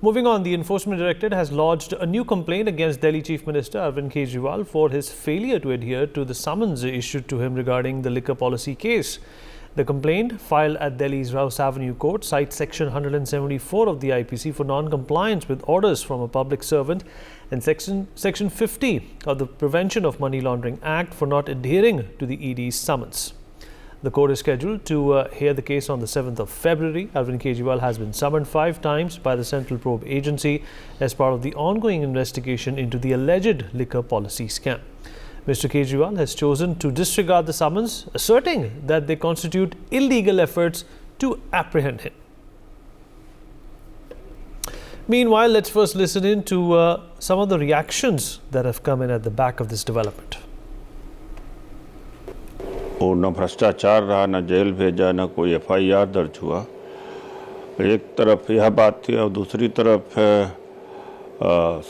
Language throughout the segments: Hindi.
Moving on, the Enforcement Directorate has lodged a new complaint against Delhi Chief Minister Arvind Kejriwal for his failure to adhere to the summons issued to him regarding the liquor policy case. The complaint, filed at Delhi's Rouse Avenue Court, cites Section 174 of the IPC for non-compliance with orders from a public servant and Section 50 of the Prevention of Money Laundering Act for not adhering to the ED's summons. The court is scheduled to hear the case on the 7th of February. Arvind Kejriwal has been summoned 5 times by the Central Probe Agency as part of the ongoing investigation into the alleged liquor policy scam. Mr. Kejriwal has chosen to disregard the summons, asserting that they constitute illegal efforts to apprehend him. Meanwhile, let's first listen in to some of the reactions that have come in at the back of this development. वो न भ्रष्टाचार रहा, न जेल भेजा, न कोई FIR दर्ज हुआ। एक तरफ यह बात थी और दूसरी तरफ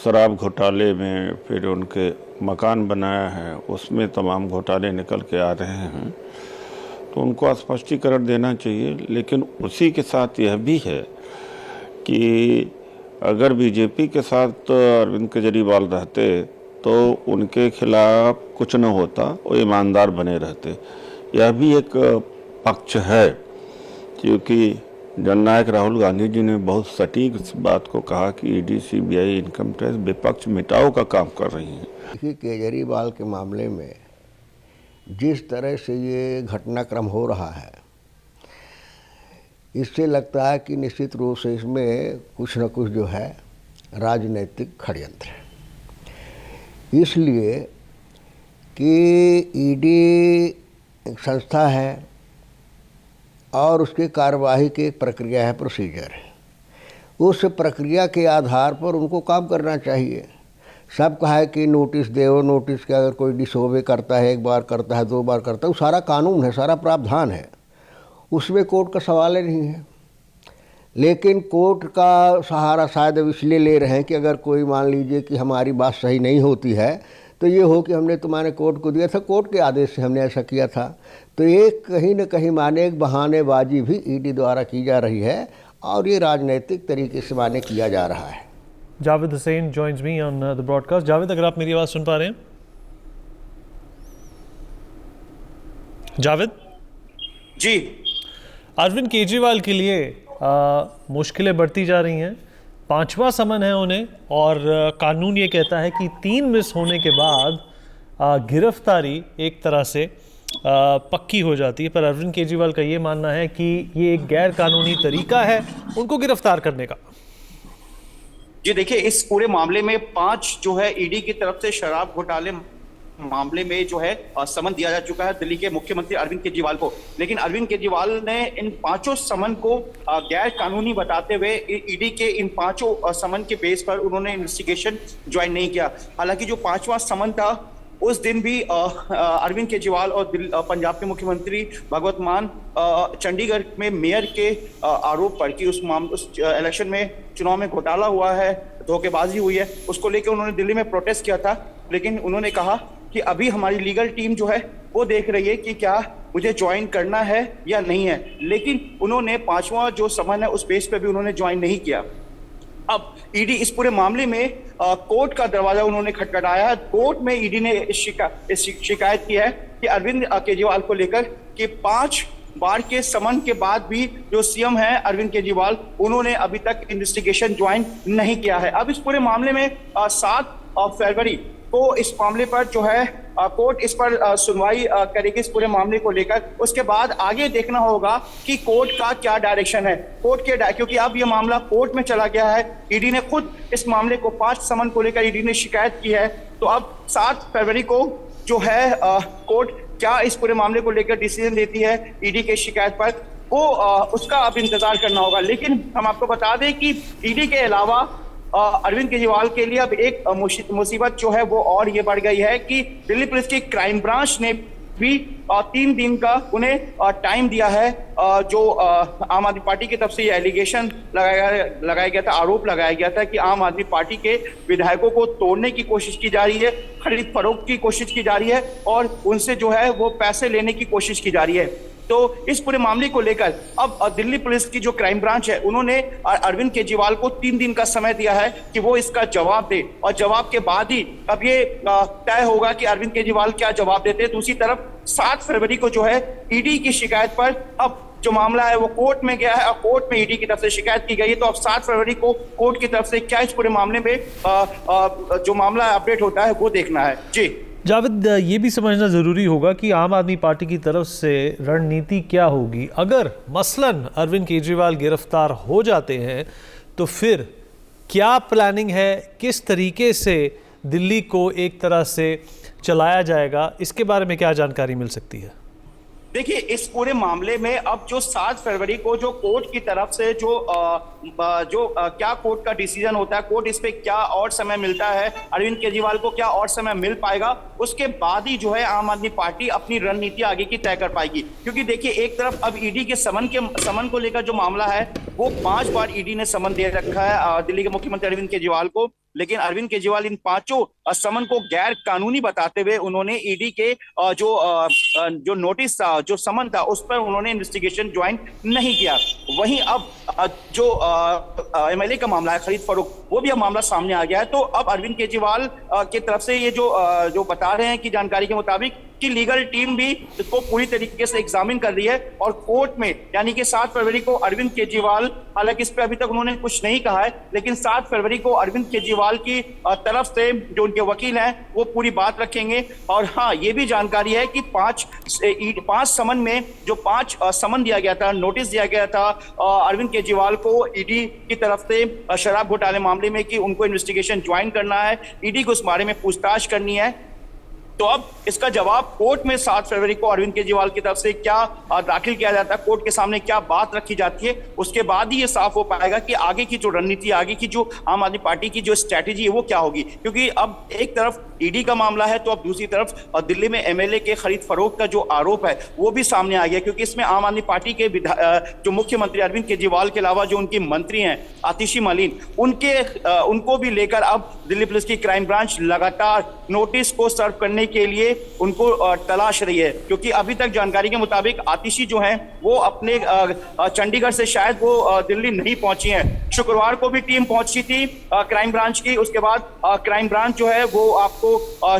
शराब घोटाले में फिर उनके मकान बनाया है, उसमें तमाम घोटाले निकल के आ रहे हैं, तो उनको स्पष्टीकरण देना चाहिए। लेकिन उसी के साथ यह भी है कि अगर बीजेपी के साथ अरविंद केजरीवाल रहते तो उनके खिलाफ कुछ न होता, वो ईमानदार बने रहते। यह भी एक पक्ष है, क्योंकि जननायक राहुल गांधी जी ने बहुत सटीक इस बात को कहा कि ईडी, सीबीआई, इनकम टैक्स विपक्ष मिटाओ का काम कर रही हैं। देखिए, केजरीवाल के मामले में जिस तरह से ये घटनाक्रम हो रहा है, इससे लगता है कि निश्चित रूप से इसमें कुछ न कुछ जो है राजनीतिक षड्यंत्र है। इसलिए कि ईडी एक संस्था है और उसकी कार्यवाही की एक प्रक्रिया है, प्रोसीजर है। उस प्रक्रिया के आधार पर उनको काम करना चाहिए। सब कहा है कि नोटिस दो, नोटिस का अगर कोई डिसोबे करता है, 1 बार करता है, 2 बार करता है, वो सारा कानून है, सारा प्रावधान है, उसमें कोर्ट का सवाल ही नहीं है। लेकिन कोर्ट का सहारा शायद इसलिए ले रहे हैं कि अगर कोई मान लीजिए कि हमारी बात सही नहीं होती है तो ये हो कि हमने तुम्हारे कोर्ट को दिया था, कोर्ट के आदेश से हमने ऐसा किया था। तो ये कहीं न कहीं माने एक बहानेबाजी भी ईडी द्वारा की जा रही है और ये राजनीतिक तरीके से माने किया जा रहा है। Javed Hussain joins me on the broadcast. Javed, अगर आप मेरी आवाज़ सुन पा रहे हैं? जावेद जी, अरविंद केजरीवाल के लिए मुश्किलें बढ़ती जा रही हैं। 5वां समन है उन्हें और कानून ये कहता है कि 3 मिस होने के बाद गिरफ्तारी एक तरह से पक्की हो जाती है। पर अरविंद केजरीवाल का ये मानना है कि ये एक गैर कानूनी तरीका है उनको गिरफ्तार करने का। जी देखिए, इस पूरे मामले में 5 जो है ईडी की तरफ से शराब घोटाले मामले में जो है समन दिया जा चुका है दिल्ली के मुख्यमंत्री अरविंद केजरीवाल को। लेकिन अरविंद केजरीवाल ने इन 5 समन को गैर कानूनी बताते हुए ईडी के इन 5 समन के बेस पर उन्होंने इन्वेस्टिगेशन ज्वाइन नहीं किया। हालांकि जो 5वां समन था उस दिन भी अरविंद केजरीवाल और पंजाब के मुख्यमंत्री भगवंत मान चंडीगढ़ में मेयर के आरोप पर कि उस इलेक्शन में चुनाव में घोटाला हुआ है, धोखेबाजी हुई है, उसको लेकर उन्होंने दिल्ली में प्रोटेस्ट किया था। लेकिन उन्होंने कहा कि अभी हमारी लीगल टीम जो है वो देख रही है कि क्या मुझे ज्वाइन करना है या नहीं है। लेकिन उन्होंने 5वां जो समन है उस बेस पे भी उन्होंने ज्वाइन नहीं किया। अब ईडी इस पूरे मामले में कोर्ट का दरवाजा उन्होंने खटखटाया है। कोर्ट में ईडी ने शिकायत की है कि अरविंद केजरीवाल को लेकर कि 5 बार के समन के बाद भी जो सीएम है अरविंद केजरीवाल, उन्होंने अभी तक इन्वेस्टिगेशन ज्वाइन नहीं किया है। अब इस पूरे मामले में 7 फरवरी को इस मामले पर जो है कोर्ट इस पर सुनवाई करेगी इस पूरे मामले को लेकर। उसके बाद आगे देखना होगा कि कोर्ट का क्या डायरेक्शन है। क्योंकि अब ये मामला कोर्ट में चला गया है। ईडी ने खुद इस मामले को 5 समन को लेकर ईडी ने शिकायत की है। तो अब 7 फरवरी को जो है कोर्ट क्या इस पूरे मामले को लेकर डिसीजन देती है ईडी के शिकायत पर, वो उसका अब इंतजार करना होगा। लेकिन हम आपको बता दें कि ईडी के अलावा अरविंद केजरीवाल के लिए अब एक मुसीबत जो है वो और ये बढ़ गई है कि दिल्ली पुलिस की क्राइम ब्रांच ने भी 3 दिन का उन्हें टाइम दिया है। जो आम आदमी पार्टी की तरफ से ये एलिगेशन लगाया गया था, आरोप लगाया गया था कि आम आदमी पार्टी के विधायकों को तोड़ने की कोशिश की जा रही है, खरीद फरोख्त की कोशिश की जा रही है और उनसे जो है वो पैसे लेने की कोशिश की जा रही है। तो इस पूरे मामले को लेकर अब दिल्ली पुलिस की जो क्राइम ब्रांच है उन्होंने अरविंद केजरीवाल को 3 दिन का समय दिया है कि वो इसका जवाब दे, और जवाब के बाद ही अब ये तय होगा कि अरविंद केजरीवाल क्या जवाब देते हैं। दूसरी तरफ 7 फरवरी को जो है ईडी की शिकायत पर अब जो मामला है वो कोर्ट में गया है और कोर्ट में ईडी की तरफ से शिकायत की गई है। तो अब 7 फरवरी को कोर्ट की तरफ से क्या इस पूरे मामले में जो मामला अपडेट होता है वो देखना है। जी जावेद, ये भी समझना ज़रूरी होगा कि आम आदमी पार्टी की तरफ से रणनीति क्या होगी अगर मसलन अरविंद केजरीवाल गिरफ्तार हो जाते हैं, तो फिर क्या प्लानिंग है, किस तरीके से दिल्ली को एक तरह से चलाया जाएगा, इसके बारे में क्या जानकारी मिल सकती है? देखिए, इस पूरे मामले में अब जो 7 फरवरी को जो कोर्ट की तरफ से क्या कोर्ट का डिसीजन होता है, कोर्ट इस पे क्या और समय मिलता है, अरविंद केजरीवाल को क्या और समय मिल पाएगा, उसके बाद ही जो है आम आदमी पार्टी अपनी रणनीति आगे की तय कर पाएगी। क्योंकि देखिए, एक तरफ अब ईडी के समन को लेकर जो मामला है वो 5 बार ईडी ने समन दे रखा है दिल्ली के मुख्यमंत्री अरविंद केजरीवाल को, लेकिन अरविंद केजरीवाल इन 5 समन को गैर कानूनी बताते हुए उन्होंने ईडी के जो नोटिस था, जो समन था, उस पर उन्होंने इन्वेस्टिगेशन ज्वाइन नहीं किया। वहीं अब जो एमएलए का मामला है खरीद फरोख्त, वो भी अब मामला सामने आ गया है। तो अब अरविंद केजरीवाल की तरफ से ये जो बता रहे हैं कि जानकारी के मुताबिक कि लीगल टीम भी इसको पूरी तरीके से एग्जामिन कर रही है और कोर्ट में यानी कि 7 फरवरी को अरविंद केजरीवाल, हालांकि इस पर अभी तक उन्होंने कुछ नहीं कहा है, लेकिन 7 फरवरी को अरविंद केजरीवाल की तरफ से जो उनके वकील हैं वो पूरी बात रखेंगे। और हाँ, ये भी जानकारी है कि 5 समन में जो 5 समन दिया गया था, नोटिस दिया गया था अरविंद केजरीवाल को ईडी की तरफ से शराब घोटाले मामले में कि उनको इन्वेस्टिगेशन ज्वाइन करना है, ईडी को उस बारे में पूछताछ करनी है। तो अब इसका जवाब कोर्ट में 7 फरवरी को अरविंद केजरीवाल की तरफ से क्या दाखिल किया जाता है, कोर्ट के सामने क्या बात रखी जाती है, उसके बाद ही ये साफ हो पाएगा कि आगे की जो रणनीति, आगे की जो आम आदमी पार्टी की जो स्ट्रैटेजी है वो क्या होगी। क्योंकि अब एक तरफ ईडी का मामला है, तो अब दूसरी तरफ दिल्ली में एमएलए के खरीद फरोख्त का जो आरोप है वो भी सामने आ गया। क्योंकि इसमें आम आदमी पार्टी के जो मुख्यमंत्री अरविंद केजरीवाल के अलावा जो उनकी मंत्री हैं आतिशी मलिन, उनको भी लेकर अब दिल्ली पुलिस की क्राइम ब्रांच लगातार नोटिस को सर्व करने के लिए उनको तलाश रही है। क्योंकि अभी तक जानकारी के मुताबिक आतिशी जो हैं वो अपने चंडीगढ़ से शायद वो दिल्ली नहीं पहुंची हैं। शुक्रवार को भी टीम पहुंची थी क्राइम ब्रांच की, उसके बाद क्राइम ब्रांच जो है वो आपको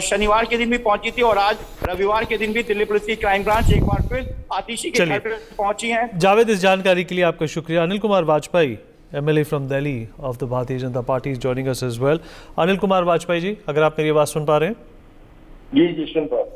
शनिवार के दिन भी पहुंची थी और आज रविवार के दिन भी दिल्ली पुलिस की क्राइम ब्रांच एक बार फिर आतिशी के घर पर पहुंची है। जावेद, इस जानकारी के लिए आपका शुक्रिया। Anil Kumar Vajpayee, MLA from Delhi of the Bharatiya Janata Party is joining us as well. Anil Kumar Vajpayee ji, अगर आप मेरी आवाज सुन पा रहे हैं? जी सुन पा रहे हैं।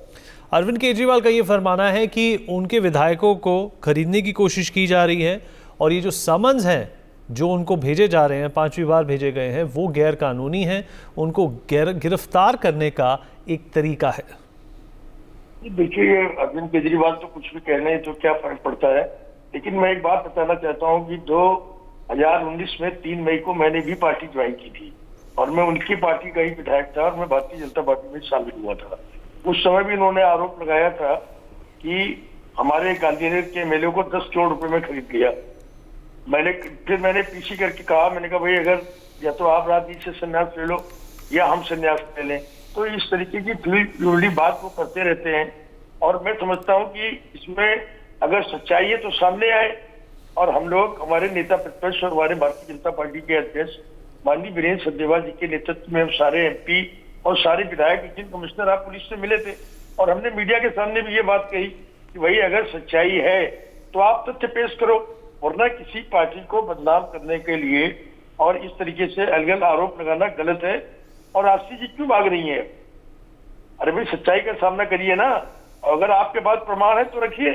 अरविंद केजरीवाल का ये फरमाना है कि उनके विधायकों को खरीदने की कोशिश की जा रही है और ये जो समन्स हैं जो उनको भेजे जा रहे हैं, 5वीं बार भेजे गए हैं, वो गैर कानूनी हैं, उनको गिरफ्तार करने का एक तरीका है। देखिए, अरविंद केजरीवाल तो कुछ भी कह रहे हैं तो क्या फर्क पड़ता है, लेकिन मैं एक बात बताना चाहता हूँ कि 2019 में 3 मई को मैंने भी पार्टी ज्वाइन की थी और मैं उनकी पार्टी का ही विधायक था और मैं भारतीय जनता पार्टी में शामिल हुआ था। उस समय भी उन्होंने आरोप लगाया था कि हमारे गांधीनगर के एमएलए को 10 करोड़ रुपए में खरीद लिया। मैंने पीछे करके कहा, मैंने कहा भाई अगर या तो आप राजनीति से संन्यास ले लो या हम संन्यास ले लें। तो इस तरीके की उल्टी बात वो करते रहते हैं और मैं समझता हूँ कि इसमें अगर सच्चाई है तो सामने आए और हम लोग, हमारे नेता प्रतिपक्ष और हमारे भारतीय जनता पार्टी के अध्यक्ष माननीय वीरेंद्र सचदेवा जी के नेतृत्व में हम सारे एमपी और सारे विधायक, जिन कमिश्नर आप पुलिस से मिले थे और हमने मीडिया के सामने भी ये बात कही कि भाई अगर सच्चाई है तो आप तथ्य पेश करो, वरना किसी पार्टी को बदनाम करने के लिए और इस तरीके से अलगल आरोप लगाना गलत है। और आरसी जी क्यों भाग रही है? अरे भाई सच्चाई का सामना करिए ना। अगर आपके पास प्रमाण है तो रखिए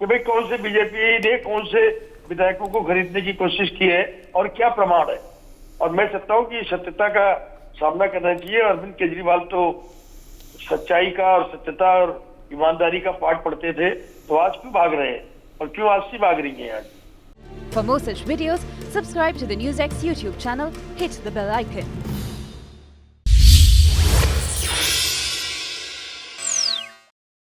कि भाई कौन से बीजेपी ने कौन से विधायकों को खरीदने की कोशिश की है और क्या प्रमाण है। और मैं चाहता हूँ कि सत्यता का सामना करना चाहिए। अरविंद केजरीवाल तो सच्चाई का और सत्यता और ईमानदारी का पाठ पढ़ते थे, तो आज क्यों भाग रहे हैं और क्यों आरसी भाग रही है आज? For more such videos, subscribe to the NewsX YouTube channel, hit the bell icon.